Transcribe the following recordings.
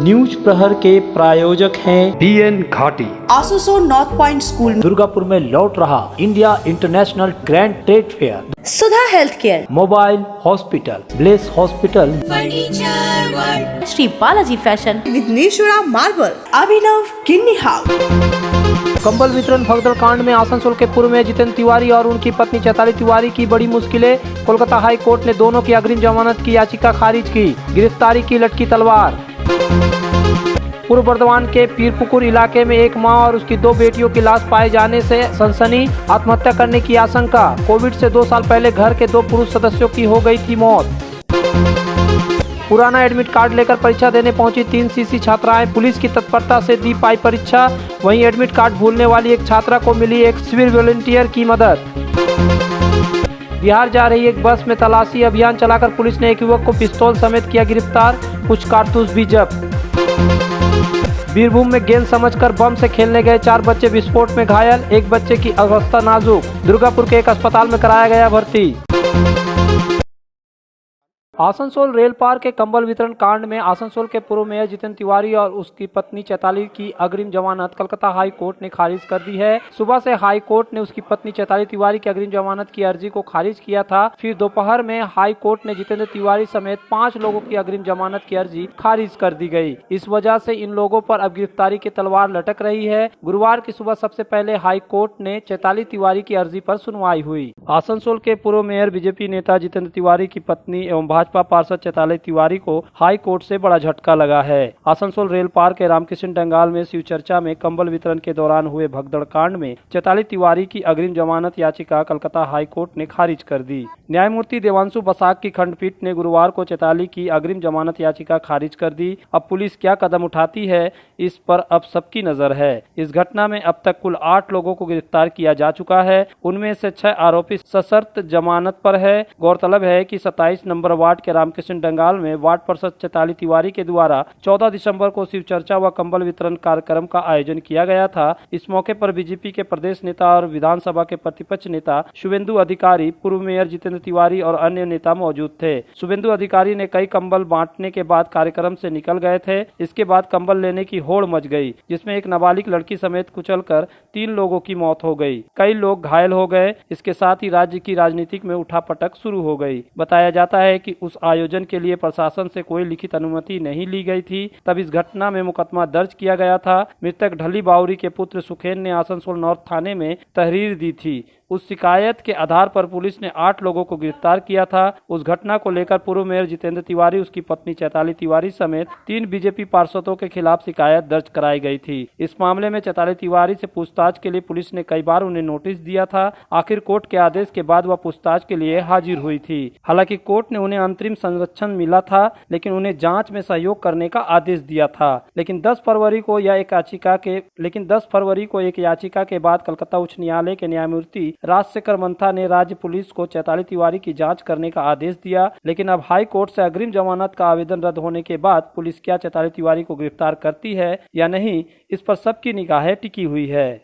News प्रहर के प्रायोजक हैं BN Ghati. Asansol north point school Durgapur में लौट रहा India international grand trade fair, Sudha health care, mobile hospital, bless hospital, Shri Balaji fashion, Vighneshwara marble, Abhinav kidney house. कंबल वितरण भगदड़ कांड में आसनसोल के पूर्व में जितेंद्र तिवारी और उनकी पत्नी चैताली तिवारी की बड़ी मुश्किलें। कोलकाता हाई कोर्ट ने दोनों की अग्रिम जमानत की याचिका खारिज की। गिरफ्तारी की लटकी तलवार। पूर्व बर्धमान के पीरपुकुर इलाके में एक मां और उसकी 2 बेटियों की लाश पाए जाने से सनसनी, आत्महत्या करने की आशंका। कोविड से 2 साल पहले घर के 2 पुरुष सदस्यों की हो गई थी मौत। पुराना एडमिट कार्ड लेकर परीक्षा देने पहुंची 3 सीसी छात्राएं, पुलिस की तत्परता से दी पाई परीक्षा। वहीं एडमिट कार्ड भूलने वाली एक छात्रा को मिली एक सिविल वॉलंटियर की मदद। बिहार जा रही एक बस में तलाशी अभियान चलाकर पुलिस ने एक युवक को पिस्तौल समेत किया गिरफ्तार, कुछ कारतूस भी जब्त। बीरभूम में गेंद समझकर बम से खेलने गए 4 बच्चे विस्फोट में घायल, एक बच्चे की अवस्था नाजुक। दुर्गापुर के एक अस्पताल में कराया गया भर्ती। आसनसोल रेल पार के कंबल वितरण कांड में आसनसोल के पूर्व मेयर जितेंद्र तिवारी और उसकी पत्नी चैताली की अग्रिम जमानत कलकत्ता हाई कोर्ट ने खारिज कर दी है। सुबह से हाई कोर्ट ने उसकी पत्नी चैताली तिवारी की अग्रिम जमानत की अर्जी को खारिज किया था। फिर दोपहर में हाई कोर्ट ने जितेंद्र तिवारी समेत 5 लोगों की अग्रिम जमानत की अर्जी खारिज कर दी गई। इस वजह से इन लोगों पर अब गिरफ्तारी की तलवार लटक रही है। गुरुवार की सुबह सबसे पहले हाई कोर्ट ने चैताली तिवारी की अर्जी पर सुनवाई हुई। आसनसोल के पूर्व मेयर बीजेपी नेता जितेंद्र तिवारी की पत्नी एवं भाजपा पार्षद चैताली तिवारी को हाई कोर्ट से बड़ा झटका लगा है। आसनसोल रेल पार के रामकृष्ण डंगाल में शिव चर्चा में कंबल वितरण के दौरान हुए भगदड़ कांड में चैताली तिवारी की अग्रिम जमानत याचिका कलकत्ता हाई कोर्ट ने खारिज कर दी। न्यायमूर्ति देवांशु बसाक की खंडपीठ ने गुरुवार को चैताली की अग्रिम जमानत याचिका खारिज कर दी। अब पुलिस क्या कदम उठाती है, इस पर अब सबकी नजर है। इस घटना में अब तक कुल 8 लोगों को गिरफ्तार किया जा चुका है। उनमें से 6 आरोपी सशर्त जमानत पर है। गौरतलब है कि 27 नंबर वार्ड के रामकृष्ण डंगाल में वार्ड पार्षद चैताली तिवारी के द्वारा 14 दिसंबर को शिव चर्चा व कंबल वितरण कार्यक्रम का आयोजन किया गया था। इस मौके पर बीजेपी के प्रदेश नेता और विधानसभा के प्रतिपक्ष नेता शुभेंदु अधिकारी, पूर्व मेयर जितेंद्र तिवारी और अन्य नेता मौजूद थे। शुभेंदु अधिकारी ने कई कंबल बांटने के बाद कार्यक्रम से निकल गए थे। इसके बाद कंबल लेने की होड़ मच गई, जिसमें एक नाबालिग लड़की समेत कुचलकर 3 लोगों की मौत हो गई। कई लोग घायल हो गए। इसके साथ ही राज्य की राजनीति में उठापटक शुरू हो गई। बताया जाता है कि उस आयोजन के लिए प्रशासन से कोई लिखित अनुमति नहीं ली गई थी। तब इस घटना में मुकदमा दर्ज किया गया था। मृतक ढली बावरी के पुत्र सुखेन ने आसनसोल नॉर्थ थाने में तहरीर दी थी। उस शिकायत के आधार पर पुलिस ने 8 लोगों को गिरफ्तार किया था। उस घटना को लेकर पूर्व मेयर जितेंद्र तिवारी, उसकी पत्नी चैताली तिवारी समेत 3 बीजेपी पार्षदों के खिलाफ शिकायत दर्ज कराई गई थी। इस मामले में चैताली तिवारी से पूछताछ के लिए पुलिस ने कई बार उन्हें नोटिस दिया था। आखिर कोर्ट के आदेश के बाद वह पूछताछ के लिए हाजिर हुई थी। हालांकि कोर्ट ने उन्हें अंतरिम संरक्षण मिला था, लेकिन उन्हें जांच में सहयोग करने का आदेश दिया था। लेकिन 10 फरवरी को एक याचिका के बाद कलकत्ता उच्च न्यायालय के न्यायमूर्ति राजशेखर मंथा ने राज्य पुलिस को चैताली तिवारी की जांच करने का आदेश दिया। लेकिन अब हाई कोर्ट से अग्रिम जमानत का आवेदन रद्द होने के बाद पुलिस क्या चैताली तिवारी को गिरफ्तार करती है या नहीं, इस पर सबकी निगाहें टिकी हुई है।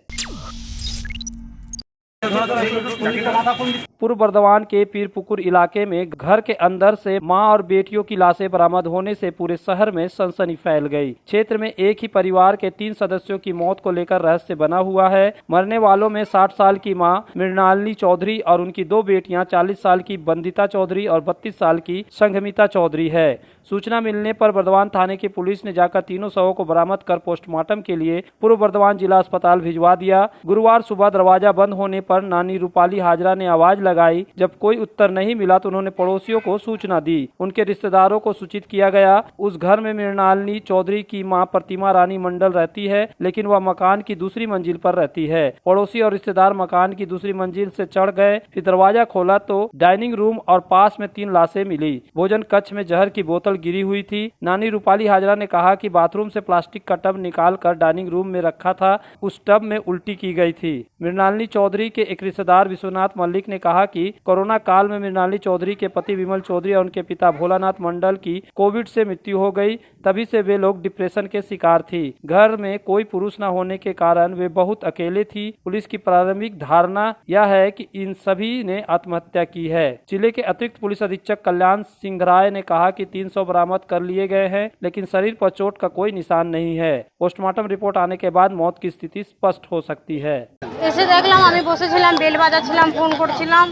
पूर्व बर्धमान के पीरपुकुर इलाके में घर के अंदर से मां और बेटियों की लाशें बरामद होने से पूरे शहर में सनसनी फैल गई। क्षेत्र में एक ही परिवार के 3 सदस्यों की मौत को लेकर रहस्य बना हुआ है। मरने वालों में 60 साल की मां मृणालिनी चौधरी और उनकी 2 बेटियां 40 साल की बंदिता चौधरी और 32 साल की संघमिता चौधरी है। सूचना मिलने पर बर्धमान थाने की पुलिस ने जाकर तीनों शवों को बरामद कर पोस्टमार्टम के लिए पूर्व बर्धमान जिला अस्पताल भिजवा दिया। गुरुवार सुबह दरवाजा बंद होने पर नानी रूपाली हाजरा ने आवाज लगाई। जब कोई उत्तर नहीं मिला तो उन्होंने पड़ोसियों को सूचना दी। उनके रिश्तेदारों को सूचित किया गया। उस घर में मृणालिनी चौधरी की मां प्रतिमा रानी मंडल रहती है, लेकिन वह मकान की दूसरी मंजिल पर रहती है। पड़ोसी और रिश्तेदार मकान की दूसरी मंजिल से चढ़ गए। फिर दरवाजा खोला तो डाइनिंग रूम और पास में 3 लाशें मिली। भोजन कक्ष में जहर की बोतल गिरी हुई थी। नानी रूपाली हाजरा ने कहा कि बाथरूम से प्लास्टिक का टब निकाल कर डाइनिंग रूम में रखा था। उस टब में उल्टी की गई थी। मृणालिनी चौधरी के के एक रिश्तेदार विश्वनाथ मल्लिक ने कहा कि कोरोना काल में मृणाली चौधरी के पति विमल चौधरी और उनके पिता भोलानाथ मंडल की कोविड से मृत्यु हो गई। तभी से वे लोग डिप्रेशन के शिकार थी। घर में कोई पुरुष न होने के कारण वे बहुत अकेले थी। पुलिस की प्रारंभिक धारणा यह है कि इन सभी ने आत्महत्या की है। जिले के अतिरिक्त पुलिस अधीक्षक कल्याण सिंह राय ने कहा कि 300 बरामद कर लिए गए हैं, लेकिन शरीर पर चोट का कोई निशान नहीं है। पोस्टमार्टम रिपोर्ट आने के बाद मौत की स्थिति स्पष्ट हो सकती है। এসে দেখলাম আমি বসেছিলাম, বেল বাজাচ্ছিলাম, ফোন করছিলাম,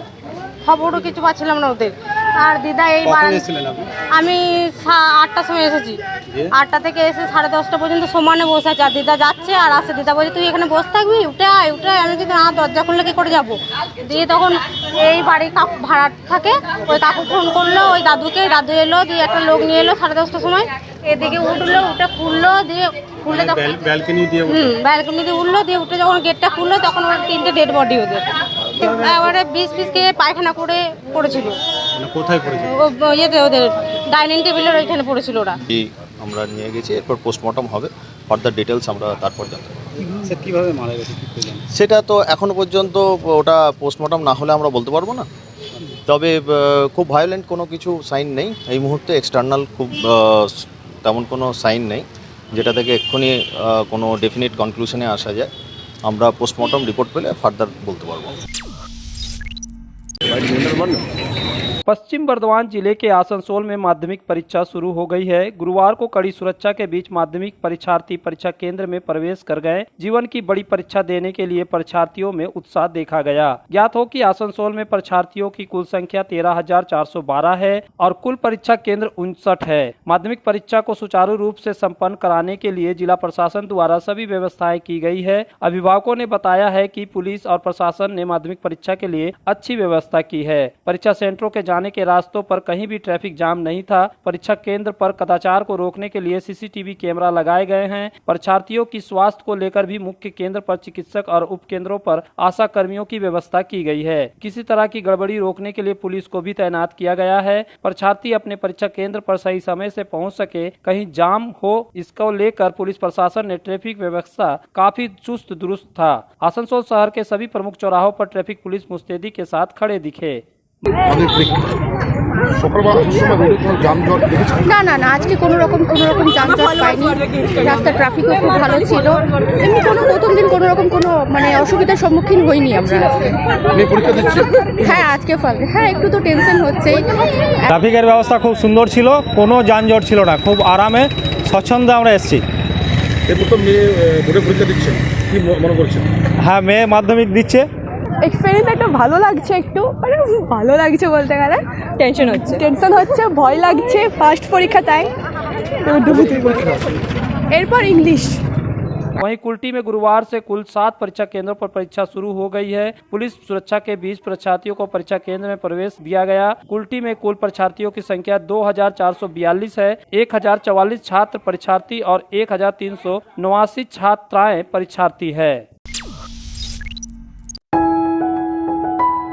খবরও কিছু পাচ্ছিলাম না ওদের। আর দিদা এই আমি 8টার সময় এসেছি, 8টা থেকে এসে 10:30 পর্যন্ত সমানে বসে আছে। আর দিদা যাচ্ছে আর আসছে। দিদা বলছে তুই এখানে বসে থাকবি, উঠে আয় উঠে আয়। আমি কিন্তু না, দরজা খুললে কি করে যাবো। দিয়ে তখন এই বাড়ির কাকু ভাড়া থাকে, ওই কাকু ফোন করলো ওই দাদুকে, দাদু এলো, দিয়ে একটা লোক নিয়ে এলো 10:30টার সময়। এদিকে উঠলো, উঠে খুললো, দিয়ে খুললে তখন ব্যালকনি দিয়ে উঠলো, দিয়ে উঠে যখন গেটটা খুললো তখন ওর 3টে ডেড বডি ওদের এবারে 20 পিস খেয়ে পায়খানা করে পড়েছিল। কোথায় পড়েছিল? ইয়েতে ওদের ডাইনিং টেবিলের ওইখানে পড়েছিল ওরা। আমরা নিয়ে গেছি, এরপর পোস্টমর্টম হবে, ফার্দার ডিটেলস আমরা তারপর জানতে পারবো। স্যার কীভাবে মারা গেছে সেটা তো এখনো পর্যন্ত ওটা পোস্টমর্টম না হলে আমরা বলতে পারবো না। তবে খুব ভায়োলেন্ট কোনো কিছু সাইন নেই এই মুহূর্তে, এক্সটার্নাল খুব তেমন কোনো সাইন নেই যেটা থেকে এক্ষুনি কোনো ডেফিনিট কনক্লুশনে আসা যায়। আমরা পোস্টমর্টম রিপোর্ট পেলে ফার্দার বলতে পারবো। पश्चिम बर्धमान जिले के आसनसोल में माध्यमिक परीक्षा शुरू हो गई है। गुरुवार को कड़ी सुरक्षा के बीच माध्यमिक परीक्षार्थी परीक्षा केंद्र में प्रवेश कर गए। जीवन की बड़ी परीक्षा देने के लिए परीक्षार्थियों में उत्साह देखा गया। ज्ञात हो कि आसनसोल में परीक्षार्थियों की कुल संख्या 13,412 है और कुल परीक्षा केंद्र 59 है। माध्यमिक परीक्षा को सुचारू रूप से संपन्न कराने के लिए जिला प्रशासन द्वारा सभी व्यवस्थाएं की गई है। अभिभावकों ने बताया है कि पुलिस और प्रशासन ने माध्यमिक परीक्षा के लिए अच्छी व्यवस्था की है। परीक्षा सेंटरों के जाने के रास्तों पर कहीं भी ट्रैफिक जाम नहीं था। परीक्षा केंद्र पर कदाचार को रोकने के लिए सीसीटीवी कैमरा लगाए गए हैं। परीक्षार्थियों की स्वास्थ्य को लेकर भी मुख्य केंद्र पर चिकित्सक और उप केंद्रों पर आशा कर्मियों की व्यवस्था की गई है। किसी तरह की गड़बड़ी रोकने के लिए पुलिस को भी तैनात किया गया है। परीक्षार्थी अपने परीक्षा केंद्र पर सही समय से पहुंच सके, कहीं जाम हो, इसको लेकर पुलिस प्रशासन ने ट्रैफिक व्यवस्था काफी चुस्त दुरुस्त था। आसनसोल शहर के सभी प्रमुख चौराहों पर ट्रैफिक पुलिस मुस्तैदी के साथ खड़े दिखे। না না না, আজকে কোনো রকম যানজট পাইনি। রাস্তা ট্রাফিকও খুব ভালো ছিল। এমনি প্রথম দিন কোনো রকম কোনো মানে অসুবিধার সম্মুখীন হইনি আমরা আজকে। হ্যাঁ আজকে হ্যাঁ একটু তো টেনশন হচ্ছেই। ট্রাফিকের ব্যবস্থা খুব সুন্দর ছিল, কোনো যানজট ছিল না, খুব আরামে স্বচ্ছন্দে আমরা এসেছি। হ্যাঁ, মেয়ে মাধ্যমিক দিচ্ছে। এক্সপেরিয়েন্স একটা ভালো লাগছে, একটু মানে ভালো লাগছে বলতে গেলে। টেনশন হচ্ছে, ভয় লাগছে, ফার্স্ট পরীক্ষা তাই। এরপর इंग्लिश। वहीं कुल्टी में गुरुवार से कुल 7 परीक्षा केंद्रों पर परीक्षा शुरू हो गई है। पुलिस सुरक्षा के बीच परीक्षार्थियों को परीक्षा केंद्र में प्रवेश दिया गया। कुल्टी में कुल परीक्षार्थियों की संख्या 2,442 है। 1,044 छात्र परीक्षार्थी और 1,389 छात्राएं परीक्षार्थी है।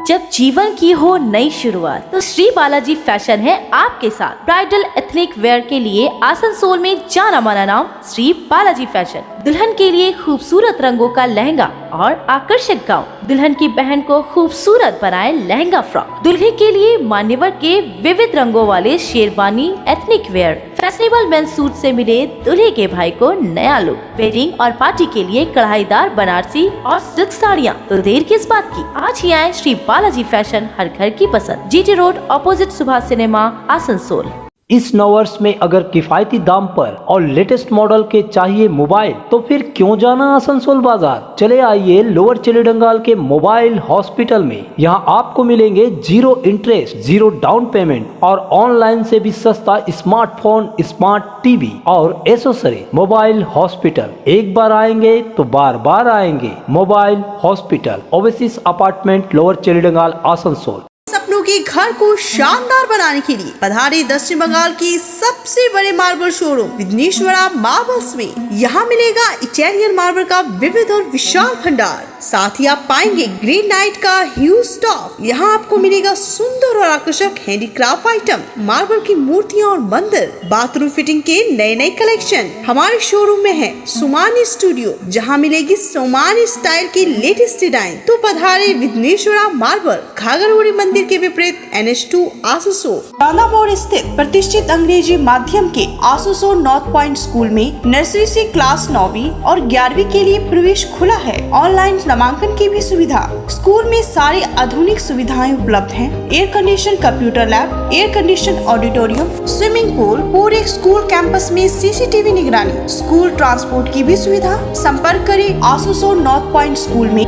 जब जीवन की हो नई शुरुआत तो श्री बालाजी फैशन है आपके साथ। ब्राइडल एथनिक वेयर के लिए आसनसोल में जाना माना नाम श्री बालाजी फैशन। दुल्हन के लिए खूबसूरत रंगों का लहंगा और आकर्षक गाउन, दुल्हन की बहन को खूबसूरत बनाए लहंगा फ्रॉक, दुल्हे के लिए मान्यवर के विविध रंगों वाले sherwani ethnic wear, fashionable men's suit से मिले दुल्हे के भाई को नया लुक, वेडिंग और पार्टी के लिए कढ़ाईदार बनारसी और सिल्क साड़ियाँ। तो देर किस बात की, आज ही आए श्री बालाजी फैशन, हर घर की पसंद, GT road opposite Subhash cinema, Asansol. इस नववर्ष में अगर किफायती दाम पर और लेटेस्ट मॉडल के चाहिए मोबाइल तो फिर क्यों जाना आसनसोल बाजार। चले आइए लोअर चिलीडंगाल के मोबाइल हॉस्पिटल में। यहाँ आपको मिलेंगे 0 इंटरेस्ट, 0 डाउन पेमेंट और ऑनलाइन से भी सस्ता स्मार्टफोन, स्मार्ट टीवी और एसेसरी। मोबाइल हॉस्पिटल, एक बार आएंगे तो बार बार आएंगे। Mobile hospital, oasis apartment, lower चिलीडंगाल, आसनसोल। सपनों के घर को शानदार बनाने के लिए पधारे दक्षिण बंगाल की सबसे बड़े मार्बल शोरूम विघ्नेश्वरा मार्बल्स में। यहाँ मिलेगा इटालियन मार्बल का विविध और विशाल भंडार। साथ ही आप पाएंगे ग्रीन नाइट का ह्यूज स्टॉक। यहाँ आपको मिलेगा सुंदर और आकर्षक हैंडीक्राफ्ट आइटम, मार्बल की मूर्तियाँ और मंदिर, बाथरूम फिटिंग के नए नए कलेक्शन। हमारे शोरूम में है सोमानी स्टूडियो, जहाँ मिलेगी सोमानी स्टाइल की लेटेस्ट डिजाइन। तो पधारे विघ्नेश्वरा मार्बल, घाघरगुड़ी मंदिर के विपरीत NH2 आसनसोल। राना मोड़ स्थित प्रतिष्ठित अंग्रेजी माध्यम के आसनसोल नॉर्थ पॉइंट स्कूल में नर्सरी से क्लास 9वीं और 11वीं के लिए प्रवेश खुला है। ऑनलाइन नामांकन की भी सुविधा। स्कूल में सारी आधुनिक सुविधाएं उपलब्ध हैं। Air condition computer lab, air condition auditorium, swimming pool, पूरे स्कूल कैंपस में CCTV निगरानी, स्कूल ट्रांसपोर्ट की भी सुविधा। संपर्क करें आसनसोल नॉर्थ पॉइंट स्कूल में।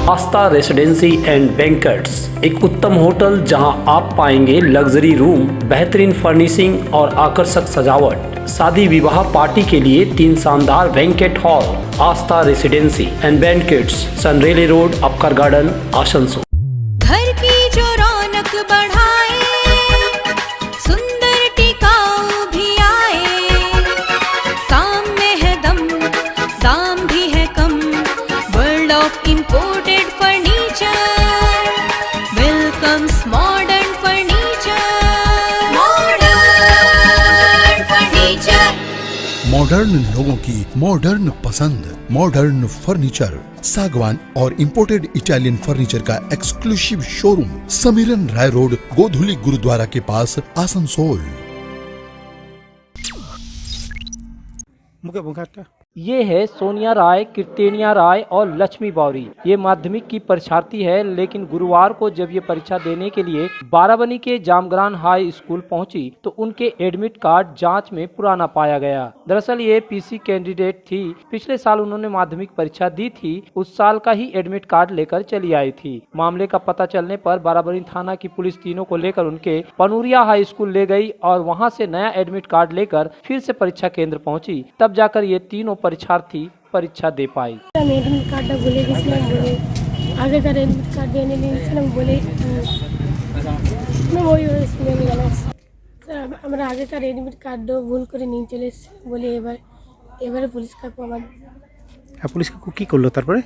आस्था रेसिडेंसी एंड बैंक्वेट्स, एक उत्तम होटल जहां आप पाएंगे लग्जरी रूम, बेहतरीन फर्निशिंग और आकर्षक सजावट। शादी विवाह पार्टी के लिए 3 शानदार banquet hall. Aastha residency and banquets, Senraleigh road, Upkar garden, Asansol. घर की जो रौनक बढ़ाए, सुंदर टिकाऊ भी आए, काम में है दम, दाम भी है कम। World of imported welcomes modern furniture, modern furniture. Modern लोगों की मॉडर्न पसंद, मॉडर्न फर्नीचर, सागवान और इंपोर्टेड इटालियन फर्नीचर का exclusive showroom, Samiran Ray road, Godhuli Gurudwara के पास, आसनसोल। ये है सोनिया राय, कीर्तनिया राय और लक्ष्मी बावरी। ये माध्यमिक की परीक्षार्थी है, लेकिन गुरुवार को जब ये परीक्षा देने के लिए बाराबनी के जामग्रान हाई स्कूल पहुंची तो उनके एडमिट कार्ड जांच में पुराना पाया गया। दरअसल ये PC कैंडिडेट थी। पिछले साल उन्होंने माध्यमिक परीक्षा दी थी, उस साल का ही एडमिट कार्ड लेकर चली आई थी। मामले का पता चलने पर बाराबनी थाना की पुलिस तीनों को लेकर उनके पनूरिया हाई स्कूल ले गई और वहाँ से नया एडमिट कार्ड लेकर फिर से परीक्षा केंद्र पहुँची। तब जाकर ये तीनों परीक्षार्थी परीक्षा दे पाई। एडमिट कार्ड बोले आगे का एडमिट कार्ड देने बोले वही सर हमारा आगे का एडमिट कार्ड भूल कर नहीं चले बोले এবারে পুলিশ কাকু আমার পুলিশ কাকু কি করলো তারপরে?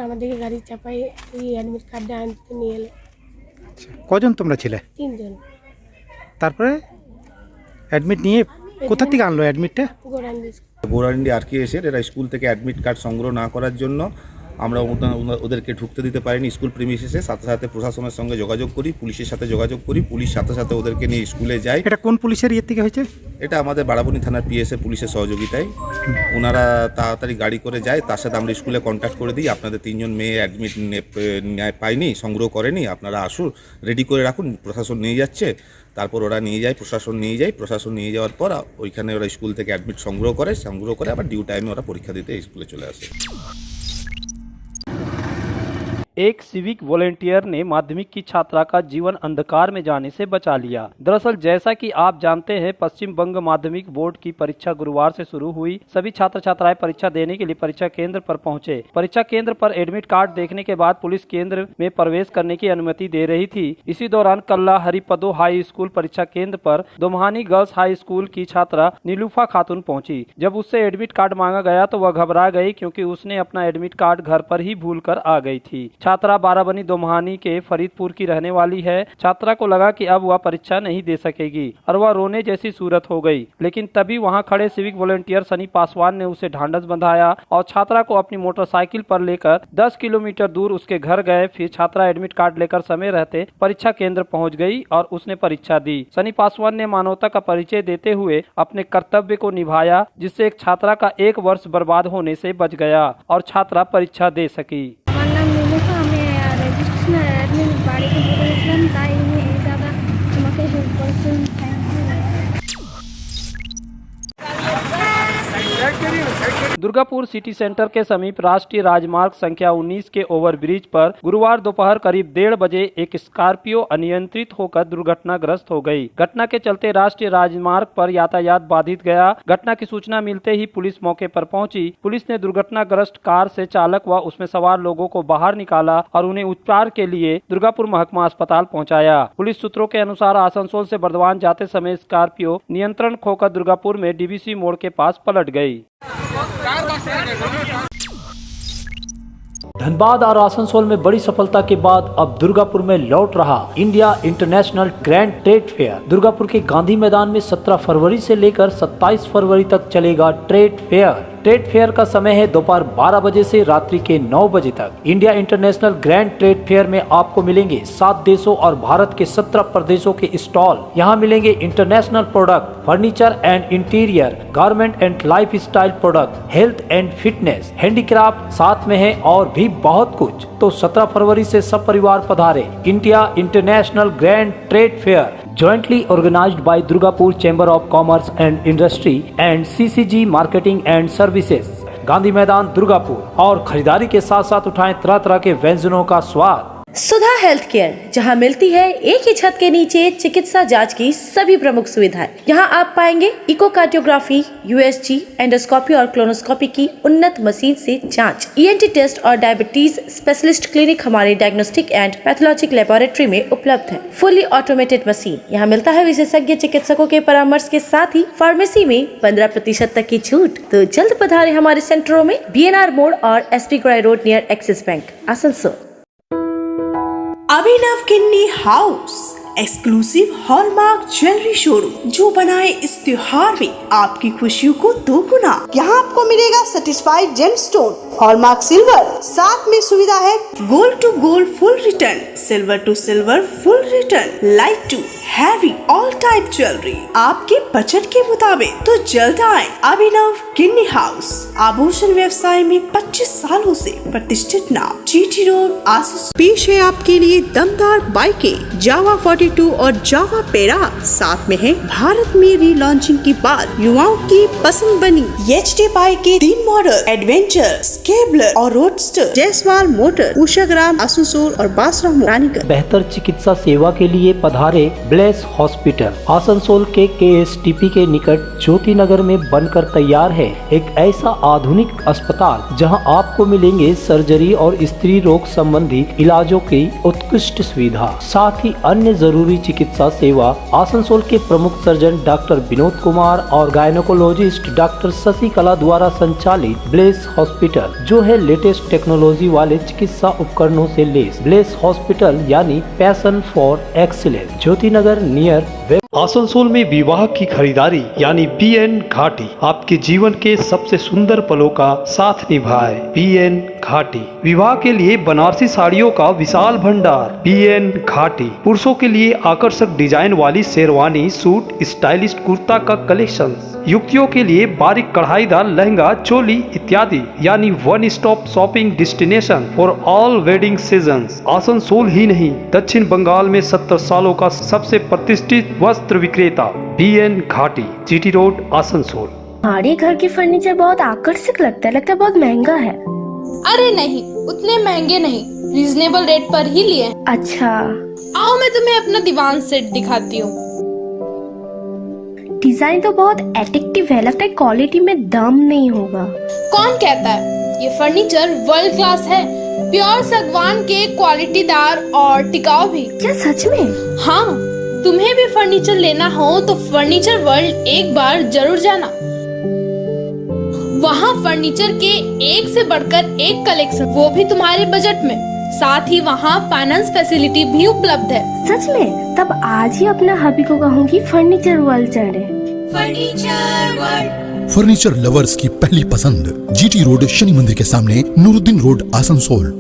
আমাদেরকে গাড়ি চাপাই ওই এডমিট কার্ডটা আনতে নিয়ে এলো। কজন তোমরা ছিলে? 3 জন। তারপরে এডমিট নিয়ে কোথা থেকে আনলো এডমিটটা? গোরান্ডি আরকে এসে এরা স্কুল থেকে অ্যাডমিট কার্ড সংগ্রহ না করার জন্য আমরা ওদেরকে ঢুকতে দিতে পারিনি স্কুল প্রিমিসিসে। সাথে সাথে প্রশাসনের সঙ্গে যোগাযোগ করি, পুলিশের সাথে যোগাযোগ করি, পুলিশ সাথে সাথে ওদেরকে নিয়ে স্কুলে যায়। এটা কোন পুলিশের ইয়ে থেকে হয়েছে? এটা আমাদের বারাবনী থানার PSA পুলিশের সহযোগিতায় ওনারা তাড়াতাড়ি গাড়ি করে যায়। তার সাথে আমরা স্কুলে কন্ট্যাক্ট করে দিই, আপনাদের 3 জন মেয়ে অ্যাডমিট পাইনি, সংগ্রহ করেনি, আপনারা আসুন, রেডি করে রাখুন, প্রশাসন নিয়ে যাচ্ছে। তারপর ওরা নিয়ে যায়, প্রশাসন নিয়ে যায়, প্রশাসন নিয়ে যাওয়ার পর ওইখানে ওরা স্কুল থেকে অ্যাডমিট সংগ্রহ করে আবার ডিউ টাইমে ওরা পরীক্ষা দিতে স্কুলে চলে আসে। एक सिविक वॉलेंटियर ने माध्यमिक की छात्रा का जीवन अंधकार में जाने से बचा लिया। दरअसल जैसा कि आप जानते हैं, पश्चिम बंग माध्यमिक बोर्ड की परीक्षा गुरुवार से शुरू हुई। सभी छात्र छात्राएं परीक्षा देने के लिए परीक्षा केंद्र पर पहुंचे। परीक्षा केंद्र पर एडमिट कार्ड देखने के बाद पुलिस केंद्र में प्रवेश करने की अनुमति दे रही थी। इसी दौरान कल्ला हरिपदो हाई स्कूल परीक्षा केंद्र पर दोमहानी गर्ल्स हाई स्कूल की छात्रा नीलूफा खातून पहुंची। जब उससे एडमिट कार्ड मांगा गया तो वह घबरा गई, क्योंकि उसने अपना एडमिट कार्ड घर पर ही भूल कर आ गई थी। छात्रा बाराबनी दोमहानी के फरीदपुर की रहने वाली है। छात्रा को लगा कि अब वह परीक्षा नहीं दे सकेगी और वह रोने जैसी सूरत हो गई, लेकिन तभी वहां खड़े सिविक वॉलंटियर सनी पासवान ने उसे ढांढस बंधाया और छात्रा को अपनी मोटरसाइकिल पर लेकर 10 किलोमीटर दूर उसके घर गए। फिर छात्रा एडमिट कार्ड लेकर समय रहते परीक्षा केंद्र पहुंच गई और उसने परीक्षा दी। सनी पासवान ने मानवता का परिचय देते हुए अपने कर्तव्य को निभाया, जिससे एक छात्रा का 1 वर्ष बर्बाद होने से बच गया और छात्रा परीक्षा दे सकी। বাড়িতে বলেছিলাম তাই দাদা আমাকে হেল্প করেছেন। दुर्गापुर सिटी सेंटर के समीप राष्ट्रीय राजमार्ग संख्या 19 के ओवरब्रिज पर गुरुवार दोपहर करीब 1:30 बजे एक स्कॉर्पियो अनियंत्रित होकर दुर्घटनाग्रस्त हो गई। घटना के चलते राष्ट्रीय राजमार्ग पर यातायात बाधित गया। घटना की सूचना मिलते ही पुलिस मौके पर पहुंची। पुलिस ने दुर्घटनाग्रस्त कार से चालक व उसमें सवार लोगों को बाहर निकाला और उन्हें उपचार के लिए दुर्गापुर महकमा अस्पताल पहुंचाया। पुलिस सूत्रों के अनुसार आसनसोल से बर्दवान जाते समय स्कॉर्पियो नियंत्रण खोकर दुर्गापुर में DBC मोड़ के पास पलट गई। धनबाद और आसनसोल में बड़ी सफलता के बाद अब दुर्गापुर में लौट रहा India international grand trade fair. Durgapur के गांधी मैदान में 17 फरवरी से लेकर 27 फरवरी तक चलेगा ट्रेड फेयर। ट्रेड फेयर का समय है दोपहर 12 बजे से रात्रि के 9 बजे तक। India international grand trade fair में आपको मिलेंगे 7 देशों और भारत के 17 प्रदेशों के स्टॉल। यहाँ मिलेंगे international product, furniture and interior, garment and life style product, health and fitness, handicraft साथ में है और भी बहुत कुछ। तो 17 फरवरी से सब परिवार पधारे। India international grand trade fair jointly organized by Durgapur Chamber of Commerce and Industry and CCG Marketing and Services, Gandhi मैदान दुर्गापुर। और खरीदारी के साथ साथ उठाएं तरह तरह के व्यंजनों का स्वाद। सुधा हेल्थ केयर, जहां मिलती है एक ही छत के नीचे चिकित्सा जांच की सभी प्रमुख सुविधाएं। यहां आप पाएंगे इकोकार्डियोग्राफी, यूएसजी, एंडोस्कोपी और क्लोनोस्कोपी की उन्नत मशीन से जांच, ईएनटी टेस्ट और डायबिटीज स्पेशलिस्ट क्लिनिक हमारे डायग्नोस्टिक एंड पैथोलॉजिक लेबोरेटरी में उपलब्ध है। Fully automated machine. यहां मिलता है विशेषज्ञ चिकित्सकों के परामर्श के साथ ही फार्मेसी में 15% तक की छूट। तो जल्द पधारे हमारे सेंटरों में BNR मोड़ और SP ग्राई road near Axis bank, Asansol. Abhinav किन्नी house exclusive hallmark jewellery showroom, जो बनाए इस त्योहार में आपकी खुशियों को दोगुना। यहाँ आपको मिलेगा सर्टिफाइड जेमस्टोन, हॉलमार्क सिल्वर, साथ में सुविधा है gold to gold full return, silver to silver full return, light to heavy all type jewellery आपके बजट के मुताबिक। तो जल्द आए अभिनव किन्नी हाउस, आभूषण व्यवसाय में 25 सालों से प्रतिष्ठित नाम, GT रोड, आसपास। पेश है आपके लिए दमदार बाइकें, जावा 42 और जावा पेरा, साथ में है भारत में रीलॉन्चिंग के बाद युवाओं की पसंद बनी HD बाइक के 3 मॉडल, एडवेंचर, स्केबलर और रोडस्टर, जयसवाल मोटर, उषाग्राम, आसनसोल और बासराम रानीगंज। बेहतर चिकित्सा सेवा के लिए पधारे ब्लेस हॉस्पिटल। आसनसोल के KSTP के निकट ज्योति नगर में बनकर तैयार है एक ऐसा आधुनिक अस्पताल जहां आपको मिलेंगे सर्जरी और स्त्री रोग संबंधी इलाजों की उत्कृष्ट सुविधा, साथ ही अन्य जरूरी चिकित्सा सेवा। आसनसोल के प्रमुख सर्जन डॉक्टर विनोद कुमार और गायनोकोलॉजिस्ट डॉक्टर शशिकला द्वारा संचालित ब्लेस हॉस्पिटल, जो है लेटेस्ट टेक्नोलॉजी वाले चिकित्सा उपकरणों से लेस। ब्लेस हॉस्पिटल यानी passion for excellence, Jyoti Nagar near. Asansol में विवाह की खरीदारी यानी BN घाटी आपके जीवन के सबसे सुंदर पलों का साथ निभाए। BN घाटी विवाह के लिए बनारसी साड़ियों का विशाल भंडार। BN घाटी पुरुषों के लिए आकर्षक डिजाइन वाली शेरवानी, सूट, स्टाइलिश कुर्ता का कलेक्शन, युवतियों के लिए बारीक कढ़ाईदार लहंगा, चोली इत्यादि, यानी one stop shopping destination for all wedding seasons. Asansol ही नहीं, दक्षिण बंगाल में 70 सालों का सबसे प्रतिष्ठित वस्त्र विक्रेता BN घाटी, GT रोड, आसनसोल। हमारे घर के फर्नीचर बहुत आकर्षक लगता है बहुत महंगा है। अरे नहीं, उतने महंगे नहीं, रीजनेबल रेट पर ही लिए। अच्छा, आओ मैं तुम्हें अपना दीवान सेट दिखाती हूँ। डिजाइन तो बहुत एट्रैक्टिव है, लगता है क्वालिटी में दम नहीं होगा। कौन कहता है? ये फर्नीचर वर्ल्ड क्लास है, प्योर सागवान के, क्वालिटीदार और टिकाऊ भी। क्या सच में? हाँ, तुम्हें भी फर्नीचर लेना हो तो फर्नीचर वर्ल्ड एक बार जरूर जाना। वहाँ फर्नीचर के एक से बढ़कर एक कलेक्शन, वो भी तुम्हारे बजट में। साथ ही वहाँ फाइनेंस फैसिलिटी भी उपलब्ध है। सच में? तब आज ही अपना हबी को कहूँगी फर्नीचर वर्ल्ड चले। फर्नीचर वर्ल्ड, फर्नीचर लवर्स की पहली पसंद, GT रोड, शनि मंदिर के सामने, नूरुद्दीन रोड, आसनसोल।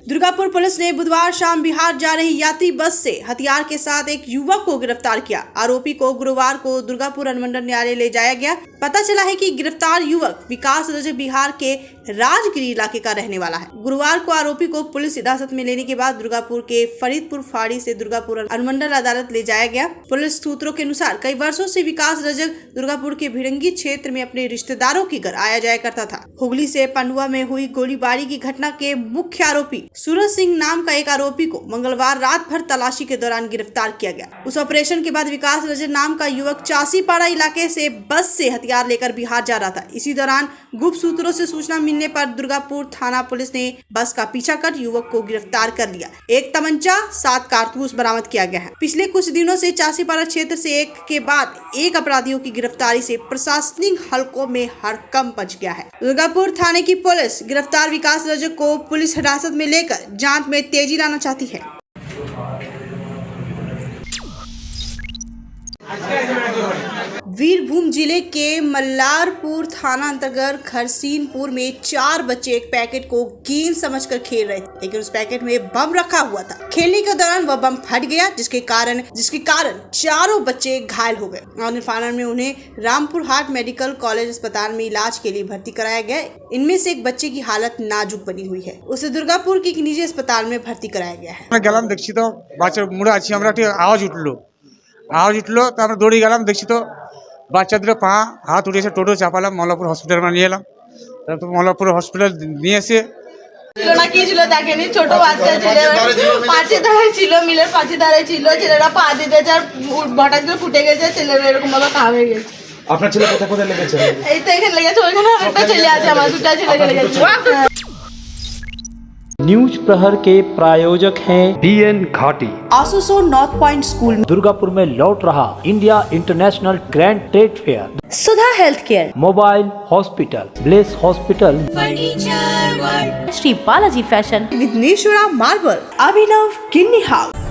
दुर्गापुर पुलिस ने बुधवार शाम बिहार जा रही यात्री बस से हथियार के साथ एक युवक को गिरफ्तार किया। आरोपी को गुरुवार को दुर्गापुर अनुमंडल न्यायालय ले जाया गया। पता चला है कि गिरफ्तार युवक विकास रजक बिहार के राजगिरी इलाके का रहने वाला है। गुरुवार को आरोपी को पुलिस हिरासत में लेने के बाद दुर्गापुर के फरीदपुर फाड़ी से दुर्गापुर अनुमंडल अदालत ले जाया गया। पुलिस सूत्रों के अनुसार कई वर्षों से विकास रजक दुर्गापुर के भिड़ंगी क्षेत्र में अपने रिश्तेदारों के घर आया जाया करता था। हुगली से पंडुआ में हुई गोलीबारी की घटना के मुख्य आरोपी सूरज सिंह नाम का एक आरोपी को मंगलवार रात भर तलाशी के दौरान गिरफ्तार किया गया। उस ऑपरेशन के बाद विकास रजन नाम का युवक चासीपाड़ा इलाके से बस से हथियार लेकर बिहार जा रहा था। इसी दौरान गुप्त सूत्रों से सूचना मिलने पर दुर्गापुर थाना पुलिस ने बस का पीछा कर युवक को गिरफ्तार कर लिया। एक तमंचा 7 कारतूस बरामद किया गया है। पिछले कुछ दिनों से चासीपाड़ा क्षेत्र से एक के बाद एक अपराधियों की गिरफ्तारी से प्रशासनिक हलकों में हड़कंप मच गया है। दुर्गापुर थाने की पुलिस गिरफ्तार विकास रजक को पुलिस हिरासत में लेकर जांच में तेजी लाना चाहती है। वीरभूम जिले के मल्लारपुर थाना अंतर्गत खरसीनपुर में 4 बच्चे एक पैकेट को गेंद समझकर खेल रहे थे, लेकिन उस पैकेट में बम रखा हुआ था। खेलने के दौरान वह बम फट गया, जिसके कारण चारों बच्चे घायल हो गए। और फाइनल में उन्हें रामपुर हाट मेडिकल कॉलेज अस्पताल में इलाज के लिए भर्ती कराया गया। इनमें से एक बच्चे की हालत नाजुक बनी हुई है, उसे दुर्गापुर के एक निजी अस्पताल में भर्ती कराया गया है। গেলাম দেখছি তো বাচ্চার মুড়ে আছি আমরা, ঠিক আওয়াজ উঠলো তো আমরা দৌড়ে গেলাম, দেখছি তো বাচ্চাদের পা হাত উঠেছে, টোটো চাপালাম, মল্লাপুর হসপিটাল নিয়ে এলাম। তারপর মল্লাপুর হসপিটাল নিয়ে এসে কি ছিল দেখেনি, ছোট বাচ্চা ছিল, পাঁচে ধারে ছিল, মিলের পাঁচে ধারে ছিল, ছেলেরা পা দিতেছে আর হঠাৎ করে ফুটে গেছে, ছেলেরা এরকম ভাবে কাহ হয়ে গেছে। আপনার ছেলে কোথায় লেগেছে? এই তো এখানে লেগেছে, ওইখানে একটা ছেলে আছে, আমার 2টা ছেলে লেগেছে। न्यूज प्रहर के प्रायोजक हैं BN घाटी। आसुसो नॉर्थ पॉइंट स्कूल दुर्गापुर में लौट रहा India international grand trade fair. Sudha health care, mobile hospital, bless hospital, furniture world, Shri Balaji fashion, Vighneshwara marble, Abhinav किन्नी हाउस।